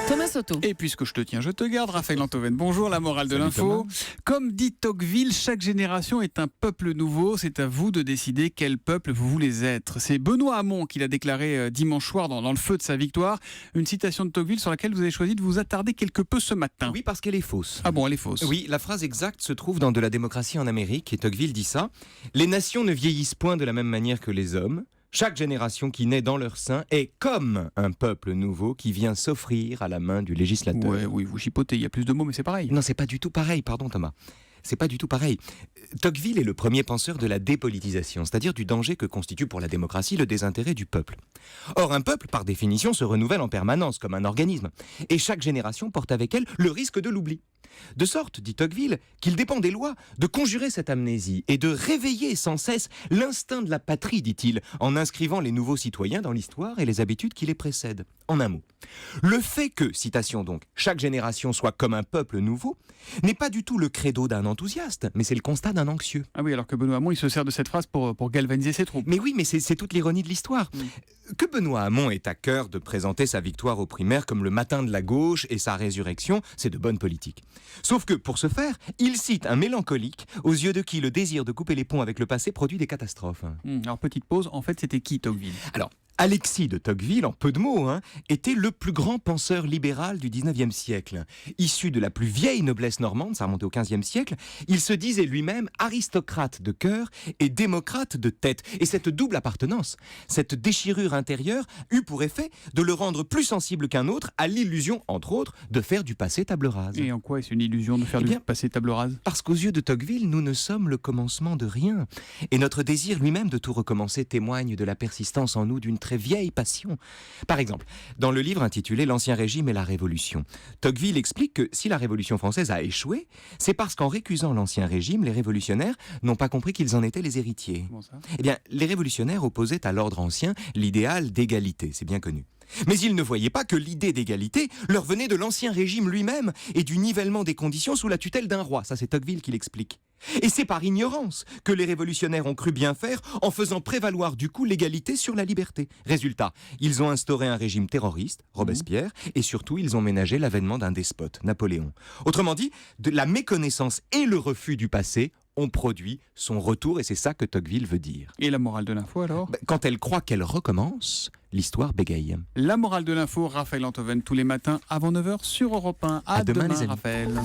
Thomas Soto. Et puisque je te tiens, je te garde. Raphaël Antoven, bonjour. La morale de Salut l'info. Thomas. Comme dit Tocqueville, chaque génération est un peuple nouveau. C'est à vous de décider quel peuple vous voulez être. C'est Benoît Hamon qui l'a déclaré dimanche soir dans le feu de sa victoire. Une citation de Tocqueville sur laquelle vous avez choisi de vous attarder quelque peu ce matin. Oui, parce qu'elle est fausse. Ah bon, elle est fausse. Oui, la phrase exacte se trouve dans De la démocratie en Amérique, et Tocqueville dit ça. Les nations ne vieillissent point de la même manière que les hommes. Chaque génération qui naît dans leur sein est comme un peuple nouveau qui vient s'offrir à la main du législateur. Ouais, oui, vous chipotez, il y a plus de mots, mais c'est pareil. Non, c'est pas du tout pareil, pardon Thomas. C'est pas du tout pareil. Tocqueville est le premier penseur de la dépolitisation, c'est-à-dire du danger que constitue pour la démocratie le désintérêt du peuple. Or, un peuple, par définition, se renouvelle en permanence comme un organisme, et chaque génération porte avec elle le risque de l'oubli. De sorte, dit Tocqueville, qu'il dépend des lois de conjurer cette amnésie et de réveiller sans cesse l'instinct de la patrie, dit-il, en inscrivant les nouveaux citoyens dans l'histoire et les habitudes qui les précèdent. En un mot, le fait que, citation donc, chaque génération soit comme un peuple nouveau, n'est pas du tout le credo d'un enthousiaste, mais c'est le constat d'un anxieux. Ah oui, alors que Benoît Hamon, il se sert de cette phrase pour galvaniser ses troupes. Mais oui, mais c'est toute l'ironie de l'histoire. Que Benoît Hamon ait à cœur de présenter sa victoire aux primaires comme le matin de la gauche et sa résurrection, c'est de bonne politique. Sauf que, pour ce faire, il cite un mélancolique aux yeux de qui le désir de couper les ponts avec le passé produit des catastrophes. Alors, petite pause, en fait, c'était qui Tocqueville? Alors, Alexis de Tocqueville, en peu de mots, était le plus grand penseur libéral du 19e siècle. Issu de la plus vieille noblesse normande, ça remontait au 15e siècle, il se disait lui-même aristocrate de cœur et démocrate de tête. Et cette double appartenance, cette déchirure intérieure, eut pour effet de le rendre plus sensible qu'un autre à l'illusion, entre autres, de faire du passé table rase. Et en quoi est-ce une illusion de faire Eh du bien, passé table rase? Parce qu'aux yeux de Tocqueville, nous ne sommes le commencement de rien. Et notre désir lui-même de tout recommencer témoigne de la persistance en nous d'une très vieille passion. Par exemple, dans le livre intitulé L'Ancien Régime et la Révolution, Tocqueville explique que si la Révolution française a échoué, c'est parce qu'en récusant l'Ancien Régime, les révolutionnaires n'ont pas compris qu'ils en étaient les héritiers. Comment ça? Eh bien, les révolutionnaires opposaient à l'ordre ancien l'idéal d'égalité, c'est bien connu. Mais ils ne voyaient pas que l'idée d'égalité leur venait de l'Ancien Régime lui-même et du nivellement des conditions sous la tutelle d'un roi. Ça, c'est Tocqueville qui l'explique. Et c'est par ignorance que les révolutionnaires ont cru bien faire en faisant prévaloir du coup l'égalité sur la liberté. Résultat, ils ont instauré un régime terroriste, Robespierre, et surtout ils ont ménagé l'avènement d'un despote, Napoléon. Autrement dit, de la méconnaissance et le refus du passé ont produit son retour, et c'est ça que Tocqueville veut dire. Et la morale de l'info alors? Quand elle croit qu'elle recommence, l'histoire bégaye. La morale de l'info, Raphaël Antoven, tous les matins avant 9h sur Europe 1. À À demain, demain, les amis. Raphaël.